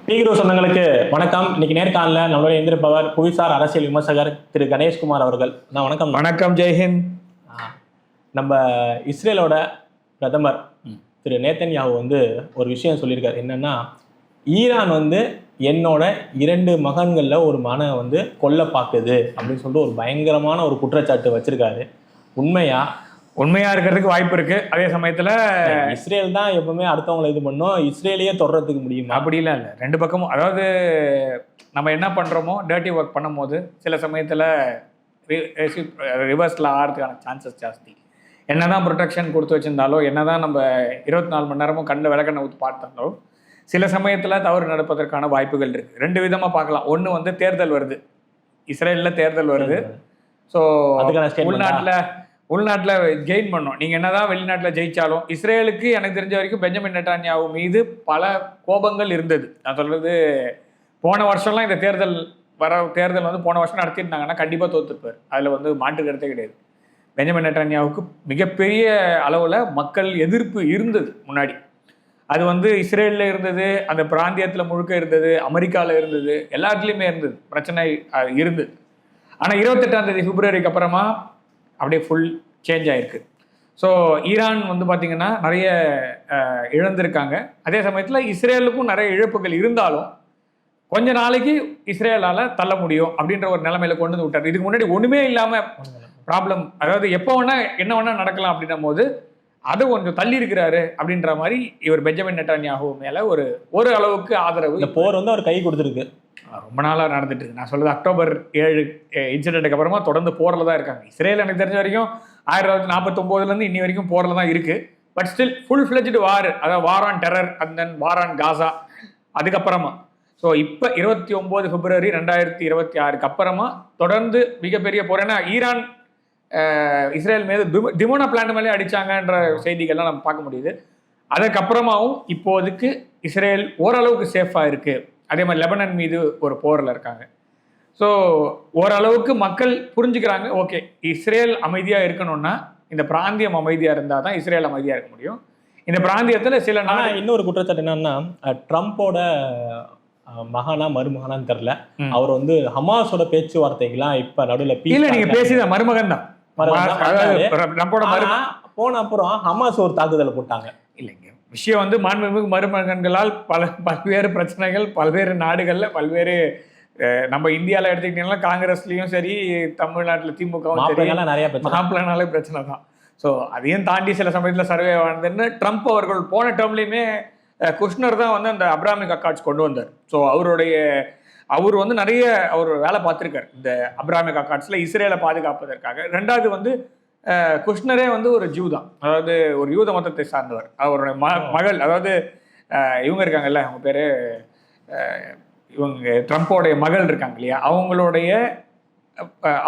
டீகிரோ சொந்தங்களுக்கு வணக்கம். இன்னைக்கு நேர்காணல நம்மளோட எந்திருப்பவர் புவிசார் அரசியல் விமர்சகர் திரு கணேஷ்குமார் அவர்கள். வணக்கம். வணக்கம், ஜெய்ஹிந்த். நம்ம இஸ்ரேலோட பிரதமர் திரு நேத்தன்யாஹூ ஒரு விஷயம் சொல்லியிருக்காரு. என்னன்னா, ஈரான் என்னோட 2 மகன்கள்ல ஒரு மகனை கொல்ல பார்க்குது அப்படின்னு சொல்லிட்டு ஒரு பயங்கரமான ஒரு குற்றச்சாட்டு வச்சிருக்காரு. உண்மையா இருக்கிறதுக்கு வாய்ப்பு இருக்கு. அதே சமயத்துல இஸ்ரேல் தான் எப்பவுமே அடுத்தவங்களை இது பண்ணும், இஸ்ரேலையே தொடர்றதுக்கு முடியுமா? அப்படிலாம் இல்லை. 2 பக்கமும், அதாவது நம்ம என்ன பண்றோமோ டர்ட்டி ஒர்க் பண்ணும் போது சில சமயத்துல ரிவர்ஸ்ல ஆகிறதுக்கான சான்சஸ் ஜாஸ்தி. என்னதான் ப்ரொடெக்ஷன் கொடுத்து வச்சிருந்தாலோ, என்னதான் நம்ம 24 மணி நேரமும் கண்ணில் விளக்கண்ணை ஊற்றி பார்த்தாலும் சில சமயத்தில் தவறு நடப்பதற்கான வாய்ப்புகள் இருக்குது. 2 விதமாக பார்க்கலாம். ஒன்று தேர்தல் வருது, இஸ்ரேலில் தேர்தல் வருது. ஸோ உள்நாட்டில் கெயின் பண்ணோம். நீங்கள் என்னதான் வெளிநாட்டில் ஜெயிச்சாலும் இஸ்ரேலுக்கு எனக்கு தெரிஞ்ச வரைக்கும் பெஞ்சமின் நெட்டான்யாஹூ மீது பல கோபங்கள் இருந்தது. நான் சொல்கிறது, போன வருஷம்லாம் இந்த தேர்தல் போன வருஷம் நடத்தியிருந்தாங்கன்னா கண்டிப்பாக தோற்றுருப்பார். அதில் மாற்று கருத்தே கிடையாது. பெஞ்சமின் நெட்டான்யாஹூவுக்கு மிகப்பெரிய அளவில் மக்கள் எதிர்ப்பு இருந்தது முன்னாடி. அது இஸ்ரேலில் இருந்தது, அந்த பிராந்தியத்தில் முழுக்க இருந்தது, அமெரிக்காவில் இருந்தது, எல்லாத்துலேயுமே இருந்தது, பிரச்சனை இருந்தது. ஆனால் 28ஆம் தேதி பிப்ரவரிக்கு அப்புறமா அப்படியே ஃபுல் சேஞ்ச் ஆகிருக்கு. ஸோ ஈரான் பார்த்திங்கன்னா நிறைய இழந்திருக்காங்க. அதே சமயத்தில் இஸ்ரேலுக்கும் நிறைய இழப்புகள் இருந்தாலும் கொஞ்ச நாளைக்கு இஸ்ரேலால் தள்ள முடியும் அப்படின்ற ஒரு நிலைமையில கொண்டு விட்டார். இதுக்கு முன்னாடி ஒன்றுமே இல்லாமல் ப்ராப்ளம், அதாவது எப்போ வேணால் என்ன வேணால் நடக்கலாம் அப்படின்னும் போது அதை கொஞ்சம் தள்ளி இருக்கிறாரு அப்படின்ற மாதிரி இவர் பெஞ்சமின் நெட்டான்யாஹூ மேலே ஒரு அளவுக்கு ஆதரவு. இந்த போர் அவர் கை கொடுத்துருக்கு. ரொம்ப நாளாக நடந்துட்டு இருக்கு. நான் சொல்றது அக்டோபர் 7 இன்சிடென்ட்டுக்கு அப்புறமா தொடர்ந்து போரில் தான் இருக்காங்க. இஸ்ரேல் எனக்கு தெரிஞ்ச வரைக்கும் 1949 இன்னி வரைக்கும் போரில் தான் இருக்கு. But still full fledged war, அதாவது war on terror and then war on Gaza. அதுக்கப்புறமா ஸோ இப்போ 29 பிப்ரவரி 2026 அப்புறமா தொடர்ந்து மிகப்பெரிய போர். ஏன்னா ஈரான் இஸ்ரேல் மீது டிமோனா பிளான் மேலே அடிச்சாங்கன்ற செய்திகள்லாம் நம்ம பார்க்க முடியுது. அதுக்கப்புறமாவும் இப்போதைக்கு இஸ்ரேல் ஓரளவுக்கு சேஃபாக இருக்கு. அதே மாதிரி லெபனன் மீது ஒரு போரில் இருக்காங்க. ஸோ ஓரளவுக்கு மக்கள் புரிஞ்சுக்கிறாங்க, ஓகே இஸ்ரேல் அமைதியாக இருக்கணும்னா இந்த பிராந்தியம் அமைதியாக இருந்தால் தான் இஸ்ரேல் அமைதியாக இருக்க முடியும். இந்த பிராந்தியத்தில் சில இன்னொரு குற்றச்சாட்டு என்னன்னா, ட்ரம்ப்போட மகானா மருமகனான்னு தெரியல, அவர் ஹமாஸோட பேச்சுவார்த்தைகள்லாம் இப்ப நடுவில் நீங்க பேசிதான் மருமகன் தான் போன அப்புறம் ஹமாஸ் ஒரு தாக்குதலை போட்டாங்க. இல்லைங்க, விஷயம் மாண்புமிகு மருமகன்களால் பல்வேறு பிரச்சனைகள் பல்வேறு நாடுகளில் பல்வேறு, நம்ம இந்தியாவில் எடுத்துக்கிட்டீங்கன்னா காங்கிரஸ்லயும் சரி, தமிழ்நாட்டில் திமுகவும் சரி, நிறைய மாப்பிள்ளனாலே பிரச்சனை தான். ஸோ அதையும் தாண்டி சில சமயத்தில் சர்வே ஆனதுன்னு ட்ரம்ப் அவர்கள் போன டேர்ம்லேயுமே குஷ்னர் தான் அந்த அப்ராமிக் அக்கார்ட்ஸ் கொண்டு வந்தார். ஸோ அவர் நிறைய அவர் வேலை பார்த்துருக்கார் இந்த அப்ராமிக் அக்கார்ட்ஸில் இஸ்ரேலை பாதுகாப்பதற்காக. ரெண்டாவது குஷ்னரே ஒரு ஜூ தான், அதாவது ஒரு யூத மதத்தை சார்ந்தவர். அவருடைய மகள், அதாவது இவங்க இருக்காங்கல்ல, அவங்க பேர் இவங்க ட்ரம்ப்போடைய மகள் இருக்காங்க இல்லையா,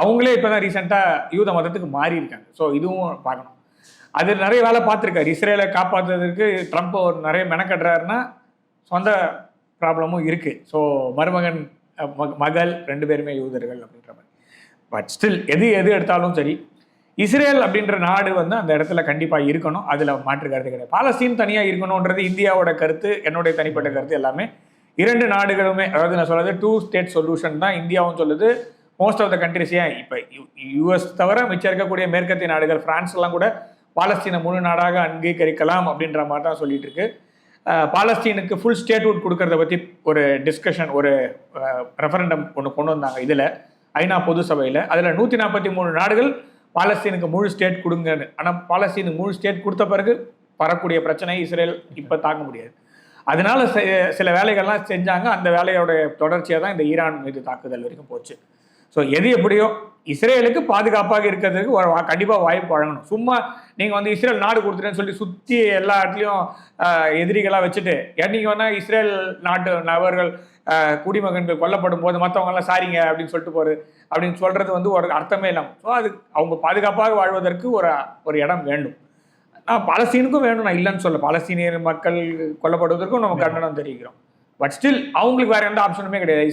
அவங்களே இப்போ தான் ரீசெண்டாக யூத மதத்துக்கு மாறி இருக்காங்க. ஸோ இதுவும் பார்க்கணும். அது நிறைய வேலை பார்த்துருக்காரு. இஸ்ரேலை காப்பாற்றுறதுக்கு ட்ரம்ப் நிறைய மெனக்கட்டுறாருன்னா சொந்த ப்ராப்ளமும் இருக்குது. ஸோ மருமகன் மகள் 2 பேருமே யூதர்கள் அப்படின்ற மாதிரி. பட் ஸ்டில் எது எடுத்தாலும் சரி, இஸ்ரேல் அப்படின்ற நாடு அந்த இடத்துல கண்டிப்பாக இருக்கணும். அதில் மாற்று கருத்து கிடையாது. பாலஸ்தீன் தனியாக இருக்கணுன்றது இந்தியாவோட கருத்து, என்னுடைய தனிப்பட்ட கருத்து. எல்லாமே 2 நாடுகளுமே, அதாவது நான் சொல்கிறது 2 ஸ்டேட் சொல்யூஷன் தான் இந்தியாவும் சொல்லுது. மோஸ்ட் ஆஃப் த கண்ட்ரிஸ், ஏன் இப்போ யூஎஸ் தவிர மிச்சம் இருக்கக்கூடிய மேற்கத்திய நாடுகள், பிரான்ஸ்லாம் கூட பாலஸ்தீனை முழு நாடாக அங்கீகரிக்கலாம் அப்படின்ற மாதிரி தான் சொல்லிட்டு இருக்கு. பாலஸ்தீனுக்கு ஃபுல் ஸ்டேட்ஹுட் கொடுக்கறத பற்றி ஒரு டிஸ்கஷன், ஒரு ரெஃபரண்டம் ஒன்று கொண்டு வந்தாங்க இதில் ஐநா பொது சபையில். அதில் 143 நாடுகள் பாலஸ்தீனுக்கு முழு ஸ்டேட் கொடுங்கன்னு. ஆனால் பாலஸ்தீனுக்கு முழு ஸ்டேட் கொடுத்த பிறகு வரக்கூடிய பிரச்சனை இஸ்ரேல் இப்போ தாங்க முடியாது. அதனால சில வேலைகள்லாம் செஞ்சாங்க. அந்த வேலையோட தொடர்ச்சியாக தான் இந்த ஈரான் மீது தாக்குதல் வரைக்கும் போச்சு. ஸோ எது எப்படியோ இஸ்ரேலுக்கு பாதுகாப்பாக இருக்கிறதுக்கு கண்டிப்பாக வாய்ப்பு வழங்கணும். சும்மா நீங்கள் இஸ்ரேல் நாடு கொடுத்துட்டேன்னு சொல்லி சுற்றி எல்லா இடத்துலையும் எதிரிகளாக வச்சுட்டு, நீங்கள் வேணால் இஸ்ரேல் நாட்டு நபர்கள் குடிமகன்கள் கொல்லப்படும் போது மற்றவங்கெல்லாம் சாரிங்க அப்படின்னு சொல்லிட்டு போகிறது அப்படின்னு சொல்கிறது ஒரு அர்த்தமே இல்லாமல். ஸோ அது அவங்க பாதுகாப்பாக வாழ்வதற்கு ஒரு இடம் வேண்டும். பாலஸ்தீனுக்கும் வேணும், நான் இல்லைன்னு சொல்ல. பாலஸ்தீனியர் மக்கள் கொல்லப்படுவதற்கும் நம்ம கண்டனம் தெரிவிக்கிறோம். பட் ஸ்டில் அவங்களுக்கு வேறு எந்த ஆப்ஷனுமே கிடையாது.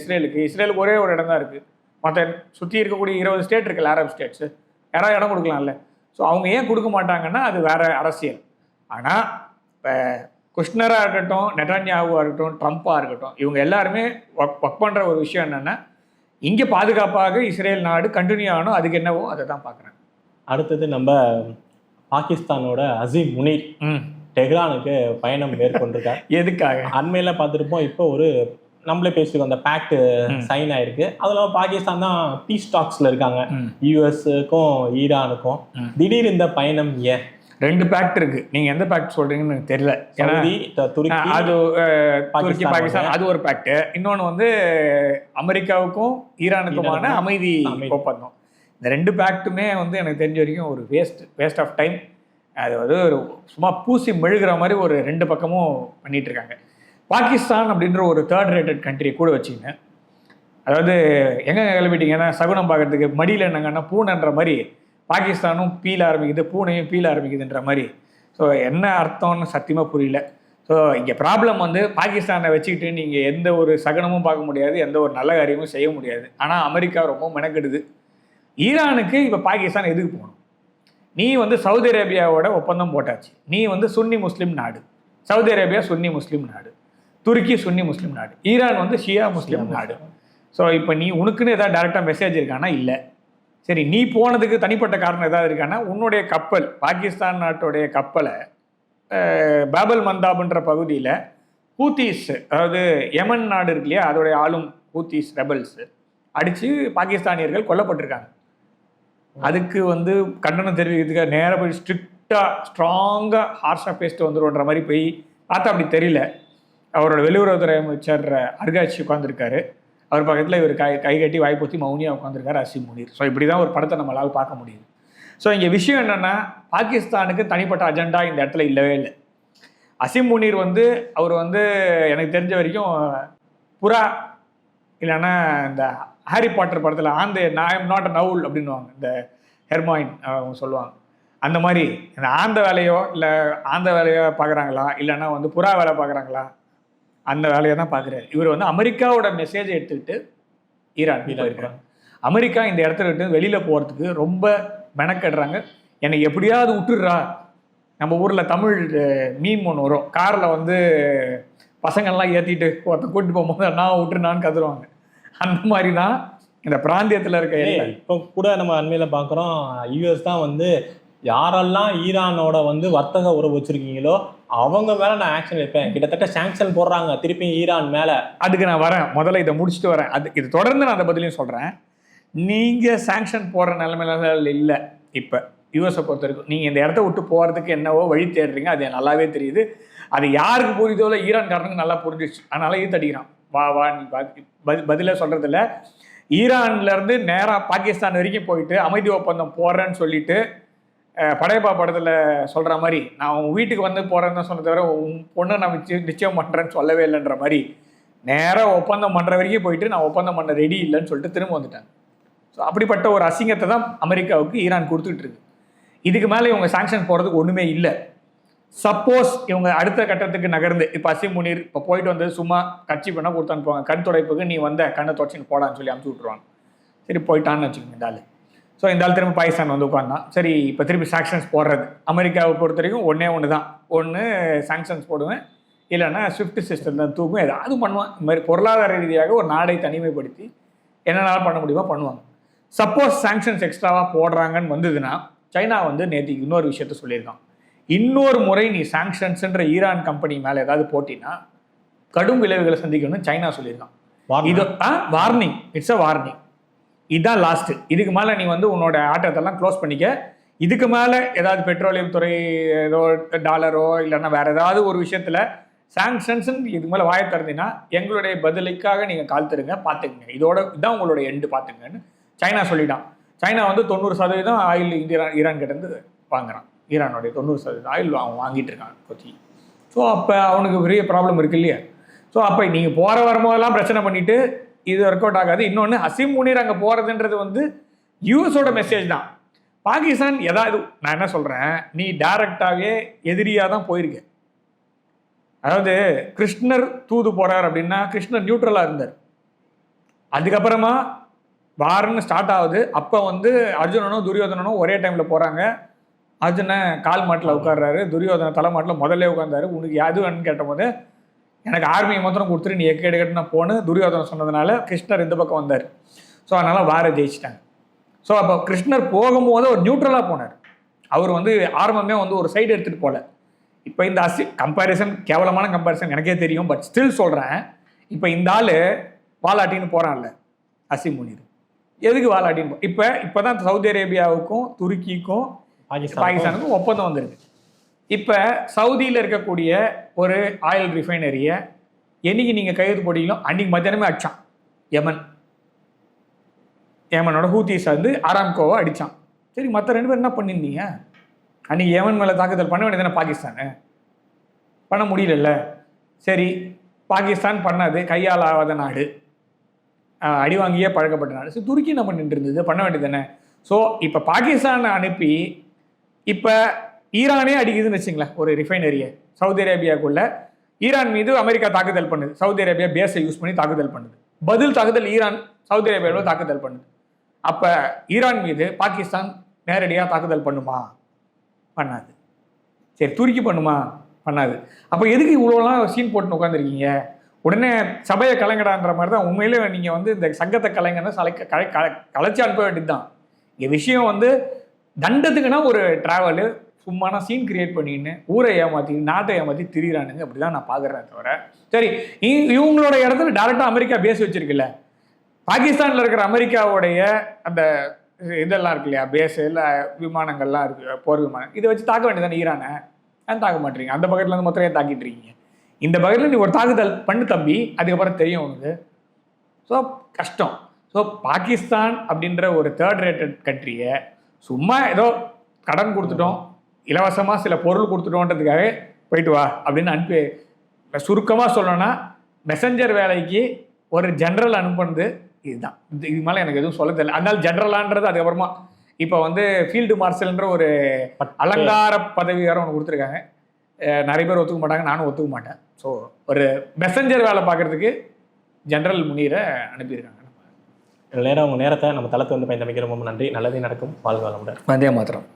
இஸ்ரேலுக்கு ஒரே ஒரு இடம் தான் இருக்குது. மற்ற சுற்றி இருக்கக்கூடிய 20 ஸ்டேட் இருக்குல்ல, அரப் ஸ்டேட்ஸு, யாராவது இடம் கொடுக்கலாம்ல. ஸோ அவங்க ஏன் கொடுக்க மாட்டாங்கன்னா அது வேற அரசியல். ஆனால் இப்போ குஷ்னராக இருக்கட்டும், நெதன்யாகுவாக இருக்கட்டும், ட்ரம்ப்பாக இருக்கட்டும், இவங்க எல்லாருமே ஒர்க் பண்ணுற ஒரு விஷயம் என்னென்னா, இங்கே பாதுகாப்பாக இஸ்ரேல் நாடு கண்டினியூ ஆகணும், அதுக்கு என்னவோ அதை தான் பார்க்குறேன். அடுத்தது நம்ம பாகிஸ்தானோட அசீம் முனீர் டெஹ்ரானுக்கு பயணம் மேற்கொண்டிருக்கார். எதுக்காக? அண்மையில பார்த்துருப்போம். இப்போ ஒரு நம்மளே பேசிருக்கோம், அந்த பேக்ட் சைன் ஆயிருக்கு. அதுல பாகிஸ்தான் தான் பீஸ் டாக்ஸ்ல இருக்காங்க, யுஎஸ்க்கும் ஈரானுக்கும். திடீர் இந்த பயணம் ஏன்? 2 பேக்ட் இருக்கு. நீங்க எந்த பேக்ட் சொல்றீங்கன்னு எனக்கு தெரியல. துருக்கி, அது துருக்கி பாகிஸ்தான் அது ஒரு பேக்ட். இன்னொன்று வந்து அமெரிக்காவுக்கும் ஈரானுக்குமான அமைதி ஒப்பந்தம். இந்த 2 பேக்ட்டுமே வந்து எனக்கு தெரிஞ்ச வரைக்கும் ஒரு வேஸ்ட் ஆஃப் டைம். அது வந்து ஒரு சும்மா பூசி மெழுகிற மாதிரி ஒரு 2 பக்கமும் பண்ணிட்டு இருக்காங்க. பாகிஸ்தான் அப்படின்ற ஒரு 3rd ரேட்டட் கண்ட்ரி கூட வச்சுங்க. அதாவது எங்கே கிளம்பிட்டீங்கன்னா சகுனம் பார்க்கறதுக்கு மடியில் என்னங்கன்னா பூனைன்ற மாதிரி பாகிஸ்தானும் பீல ஆரம்பிக்குது, பூனையும் பீல ஆரம்பிக்குதுன்ற மாதிரி. ஸோ என்ன அர்த்தம்னு சத்தியமாக புரியல. ஸோ இங்கே ப்ராப்ளம் வந்து பாகிஸ்தானை வச்சுக்கிட்டு நீங்கள் எந்த ஒரு சகனமும் பார்க்க முடியாது, எந்த ஒரு நல்ல காரியமும் செய்ய முடியாது. ஆனால் அமெரிக்கா ரொம்ப மெனக்கெடுது. ஈரானுக்கு இப்போ பாகிஸ்தான் எதுக்கு போகணும்? நீ வந்து சவுதி அரேபியாவோட ஒப்பந்தம் போட்டாச்சு. நீ வந்து சுன்னி முஸ்லீம் நாடு, சவுதி அரேபியா சுன்னி முஸ்லீம் நாடு, துருக்கி சுன்னி முஸ்லீம் நாடு, ஈரான் வந்து ஷியா முஸ்லீம் நாடு. ஸோ இப்போ நீ உனக்குன்னு ஏதாவது டேரெக்டாக மெசேஜ் இருக்கானா? இல்லை. சரி, நீ போனதுக்கு தனிப்பட்ட காரணம் ஏதாவது இருக்கானா? உன்னுடைய கப்பல், பாகிஸ்தான் நாட்டுடைய கப்பலை பாபல் மந்தாப்ன்ற பகுதியில் ஹூத்தீஸ், அதாவது யமன் நாடு இருக்கு இல்லையா, அதோடைய ஆளும் ஹூத்தீஸ் ரெபல்ஸ் அடித்து பாகிஸ்தானியர்கள் கொல்லப்பட்டிருக்காங்க. அதுக்கு வந்து கண்டனம் தெரிவிக்கிறதுக்கு நேராக போய் ஸ்ட்ரிக்டாக ஸ்ட்ராங்காக ஹார்ஷாக பேசிட்டு வந்துடுன்ற மாதிரி போய் பார்த்தா அப்படி தெரியல. அவரோட வெளியுறவுத்துறை அமைச்சர் அர்காட்சி உட்காந்துருக்காரு. அவர் பக்கத்தில் இவர் கை கட்டி வாய்ப்பூத்தி மௌனியாக உட்காந்துருக்காரு அசீம் முனீர். ஸோ இப்படி தான் ஒரு படத்தை நம்மளால் பார்க்க முடியுது. ஸோ இங்கே விஷயம் என்னென்னா, பாகிஸ்தானுக்கு தனிப்பட்ட அஜெண்டா இந்த இடத்துல இல்லவே இல்லை. அசீம் முனீர் வந்து அவர் வந்து எனக்கு தெரிஞ்ச வரைக்கும் புறா இல்லைன்னா இந்த ஹாரி பாட்டர் படத்தில் ஐ எம் நாட் அ நவுல் அப்படின்வாங்க, இந்த ஹெர்மாயின் அவங்க சொல்லுவாங்க. அந்த மாதிரி இந்த ஆந்த வேலையோ இல்லை ஆந்த வேலையோ பார்க்குறாங்களா, இல்லைன்னா வந்து புறா வேலை பார்க்குறாங்களா, அந்த வேலையை தான் பார்க்குறாரு. இவர் வந்து அமெரிக்காவோட மெசேஜை எடுத்துக்கிட்டு ஈரான் போயிருக்கிறாங்க. அமெரிக்கா இந்த இடத்துல விட்டு வெளியில் போகிறதுக்கு ரொம்ப மெனக்கடுறாங்க. என்னை எப்படியாவது விட்டுடுறா. நம்ம ஊரில் தமிழ் மீம் ஒன்று வரும், காரில் வந்து பசங்கள்லாம் ஏற்றிட்டு ஒருத்தன் கூட்டிட்டு போகும்போது நான் விட்டுருனான்னு கத்துருவாங்க. அந்த மாதிரி தான் இந்த பிராந்தியத்தில் இருக்க. இப்போ கூட நம்ம அண்மையில் பார்க்குறோம், யூஎஸ் தான் வந்து யாரெல்லாம் ஈரானோட வந்து வர்த்தக உறவு வச்சுருக்கீங்களோ அவங்க மேலே நான் ஆக்ஷன் எடுப்பேன், கிட்டத்தட்ட சாங்ஷன் போடுறாங்க திருப்பி ஈரான் மேலே. அதுக்கு நான் வரேன், முதல்ல இதை முடிச்சுட்டு வரேன். இது தொடர்ந்து நான் அதை பதிலையும் சொல்கிறேன். நீங்கள் சாங்ஷன் போடுற நிலைமையில இல்லை. இப்போ யூஎஸை பொறுத்த வரைக்கும் நீங்கள் இந்த இடத்த விட்டு போகிறதுக்கு என்னவோ வழி தேடுறீங்க, அது நல்லாவே தெரியுது. அது யாருக்கு புரியுதோ இல்லை, ஈரான்காரனுக்கு நல்லா புரிஞ்சிச்சு. அதனால ஈத்தடிக்கிறான், வா வா நீ பதிலே சொல்கிறதில்ல. ஈரான்லேருந்து நேராக பாகிஸ்தான் வரைக்கும் போயிட்டு அமைதி ஒப்பந்தம் போடுறேன்னு சொல்லிட்டு படையப்பா படத்தில் சொல்கிற மாதிரி நான் உன் வீட்டுக்கு வந்து போகிறேன்னு தான் சொன்ன தவிர உன் பொண்ணை நான் நிச்சயம் பண்ணுறேன்னு சொல்லவே இல்லைன்ற மாதிரி நேராக ஒப்பந்தம் பண்ணுற வரைக்கும் போயிட்டு நான் ஒப்பந்தம் பண்ண ரெடி இல்லைன்னு சொல்லிட்டு திரும்ப வந்துட்டேன். ஸோ அப்படிப்பட்ட ஒரு அசிங்கத்தை தான் அமெரிக்காவுக்கு ஈரான் கொடுத்துட்டு இருக்கு. இதுக்கு மேலே இவங்க சாங்ஷன் போகிறதுக்கு ஒன்றுமே இல்லை. சப்போஸ் இவங்க அடுத்த கட்டத்துக்கு நகர்ந்து இப்போ அசீம் முனீர் இப்போ போயிட்டு வந்து சும்மா கட்சி பண்ணால் கொடுத்து அனுப்புவாங்க. கண் துடைப்புக்கு நீ வந்த கண்ணை தொடச்சின்னு போடான்னு சொல்லி அனுப்பிச்சி விட்ருவாங்க. சரி போயிட்டான்னு வச்சுக்கோங்க இந்த ஆள். ஸோ இந்த ஆள் திரும்ப பாகிஸ்தான் வந்து உட்காந்தான். சரி இப்போ திருப்பி சாங்ஷன்ஸ் போடுறது அமெரிக்காவை பொறுத்த வரைக்கும் ஒன்று தான், ஒன்று சாங்ஷன்ஸ் போடுவேன், இல்லைன்னா ஸ்விஃப்ட் சிஸ்டத்தில் தூக்கும், ஏதாவது பண்ணுவான். இந்த மாதிரி பொருளாதார ரீதியாக ஒரு நாடை தனிமைப்படுத்தி என்னென்னாலும் பண்ண முடியுமோ பண்ணுவாங்க. சப்போஸ் சாங்ஷன்ஸ் எக்ஸ்ட்ராவாக போடுறாங்கன்னு வந்ததுன்னா சைனா வந்து நேற்று இன்னொரு விஷயத்த சொல்லியிருக்கான். இன்னொரு முறை நீ சாங்ஷன்ஸ்ன்ற ஈரான் கம்பெனி மேலே ஏதாவது போட்டினா கடும் விளைவுகளை சந்திக்கணும்னு சைனா சொல்லியிருக்கான். இது வார்னிங், இட்ஸ் அ வார்னிங். இதுதான் லாஸ்ட்டு. இதுக்கு மேலே நீ வந்து உன்னோட ஆட்டத்தெல்லாம் க்ளோஸ் பண்ணிக்க. இதுக்கு மேலே ஏதாவது பெட்ரோலியம் துறை ஏதோ டாலரோ இல்லைன்னா வேறு ஏதாவது ஒரு விஷயத்தில் சாங்ஷன்ஸ்ன்னு இதுக்கு மேலே வாயை திறந்தீங்கன்னா எங்களுடைய பதிலுக்காக நீங்கள் கால் தருங்க, பார்த்துக்குங்க, இதோட இதுதான் உங்களோட எண்டு பார்த்துங்கன்னு சைனா சொல்லிட்டான். சைனா வந்து 90% ஆயில் ஈரான் கிட்டேருந்து வாங்குறான். ஈரானுடைய 90% ஆயில் அவன் வாங்கிட்டு இருக்கான் கொச்சி. ஸோ அப்போ அவனுக்கு பெரிய ப்ராப்ளம் இருக்கு இல்லையா? ஸோ அப்போ நீங்கள் போகிற வரும்போதெல்லாம் பிரச்சனை பண்ணிவிட்டு இது ஒர்க் அவுட் ஆகாது. இன்னொன்று அசீம் முனீர் அங்கே போகிறதுன்றது வந்து யூஎஸோட மெசேஜ் தான். பாகிஸ்தான் ஏதாவது நான் என்ன சொல்கிறேன், நீ டைரக்டாகவே எதிரியாக தான் போயிருக்க. அதாவது கிருஷ்ணர் தூது போகிறார் அப்படின்னா கிருஷ்ணர் நியூட்ரலாக இருந்தார். அதுக்கப்புறமா வாரன்னு ஸ்டார்ட் ஆகுது. அப்போ வந்து அர்ஜுனனும் துரியோதனனும் ஒரே டைமில் போகிறாங்க. அர்ஜுனை கால் மாட்டில் உட்கார்றாரு, துரியோதன தலை மாட்டில் முதல்ல உட்கார்ந்தாரு. உனக்கு எது வேணும்னு கேட்டபோது எனக்கு ஆர்மியை மாத்திரம் கொடுத்துட்டு நீ எக்கெடுக்கட்டு நான் போன்னு துரியோதனன் சொன்னதுனால கிருஷ்ணர் இந்த பக்கம் வந்தார். ஸோ அதனால் வாரை ஜெயிச்சிட்டாங்க. ஸோ அப்போ கிருஷ்ணர் போகும்போது ஒரு நியூட்ரலாக போனார். அவர் வந்து ஆரம்பமே வந்து ஒரு சைடு எடுத்துகிட்டு போகல. இப்போ இந்த கம்பேரிசன் கேவலமான கம்பேரிசன் எனக்கே தெரியும், பட் ஸ்டில் சொல்கிறேன். இப்போ இந்த ஆள் வாலாட்டின்னு போகிறான்ல அசிம் முனீர், எதுக்கு வாலாட்டின்னு இப்போ தான் சவுதி அரேபியாவுக்கும் துருக்கிக்கும் பாகிஸ்தானுக்கும் ஒப்பந்தம் வந்திருக்கு. இப்போ சவுதியில் இருக்கக்கூடிய ஒரு ஆயில் ரிஃபைனரியை என்னைக்கு நீங்கள் கையெழுத்து போட்டீங்களோ அன்றைக்கி மத்தியானமே அடித்தான் ஏமனோட ஹூத்திஸ் வந்து ஆராம்கோவை அடித்தான். சரி, மற்ற 2 பேர் என்ன பண்ணியிருந்தீங்க? அன்றைக்கி ஏமன் மேலே தாக்குதல் பண்ண வேண்டியதானே பாகிஸ்தானு? பண்ண முடியலல்ல. சரி, பாகிஸ்தான் பண்ணாது, கையால் ஆகாத நாடு, அடி வாங்கியே பழக்கப்பட்ட நாடு. சரி, துருக்கி என்ன பண்ணிட்டு இருந்தது? பண்ண வேண்டியது தானே. ஸோ இப்போ பாகிஸ்தானை அனுப்பி இப்போ ஈரானே அடிக்குதுன்னு வச்சுங்களேன் ஒரு ரிஃபைனரியை சவுதி அரேபியாவுக்குள்ள. ஈரான் மீது அமெரிக்கா தாக்குதல் பண்ணுது, சவுதி அரேபியா பேஸை யூஸ் பண்ணி தாக்குதல் பண்ணுது. பதில் தாக்குதல் ஈரான் சவுதி அரேபியாவில் தாக்குதல் பண்ணுது. அப்போ ஈரான் மீது பாகிஸ்தான் நேரடியாக தாக்குதல் பண்ணுமா? பண்ணாது. சரி, துருக்கி பண்ணுமா? பண்ணாது. அப்போ எதுக்கு இவ்வளோலாம் சீன் போட்டுன்னு உட்காந்துருக்கீங்க? உடனே சபையை கலைஞடான்ற மாதிரி தான் உண்மையிலே நீங்கள் வந்து இந்த சங்கத்தை கலைஞர்னு கலைச்சி அனுப்ப வேண்டியது தான். இங்கே விஷயம் வந்து தண்டத்துக்குன்னா ஒரு ட்ராவலு சும்மானா சீன் கிரியேட் பண்ணின்னு ஊரை ஏமாற்றி நாட்டை ஏமாற்றி திரியிறானுங்க. அப்படி தான் நான் பார்க்குறேன் தவிர. சரி, இவங்களோட இடத்துல டேரெக்டாக அமெரிக்கா பேஸ் வச்சிருக்குல்ல, பாகிஸ்தானில் இருக்கிற அமெரிக்காவுடைய அந்த இதெல்லாம் இருக்கு இல்லையா, பேஸு இல்லை விமானங்கள்லாம் இருக்குது, போர் விமானம், இதை வச்சு தாக்க வேண்டியதானே ஈரானை? ஏன் தாக்க மாட்டீங்க? அந்த பக்கத்தில் இருந்து மொத்தம் ஏன் தாக்கிட்டு இருக்கீங்க? இந்த பக்கத்தில் நீ ஒரு தாக்குதல் பண்ணு தம்பி, அதுக்கப்புறம் தெரியும் உனக்கு. ஸோ கஷ்டம். ஸோ பாகிஸ்தான் அப்படின்ற ஒரு தேர்ட் ரேட்டட் கண்ட்ரியை சும்மா ஏதோ கடன் கொடுத்துட்டோம், இலவசமாக சில பொருள் கொடுத்துட்டோன்றதுக்காக போயிட்டு வா அப்படின்னு அனுப்பி, சுருக்கமாக சொல்லணும்னா மெசஞ்சர் வேலைக்கு ஒரு ஜென்ரல் அனுப்புனது இதுதான். இது மேலே எனக்கு எதுவும் சொல்ல தெரியல. அதனால ஜென்ரலான்றது அதுக்கப்புறமா இப்போ வந்து ஃபீல்டு மார்ஷல்ன்ற ஒரு அலங்கார பதவி வேறு ஒன்று கொடுத்துருக்காங்க. நிறைய பேர் ஒத்துக்க மாட்டாங்க, நானும் ஒத்துக்க மாட்டேன். ஸோ ஒரு மெசஞ்சர் வேலை பார்க்குறதுக்கு ஜென்ரல் முனீரை அனுப்பியிருக்காங்க. நேரம் உங்கள் நேரத்தை நம்ம தளத்தை வந்து பயன்படுத்திக்க ரொம்ப நன்றி. நல்லதே நடக்கும். வாழ்க வளமுடன். வந்தே மாத்திரம்.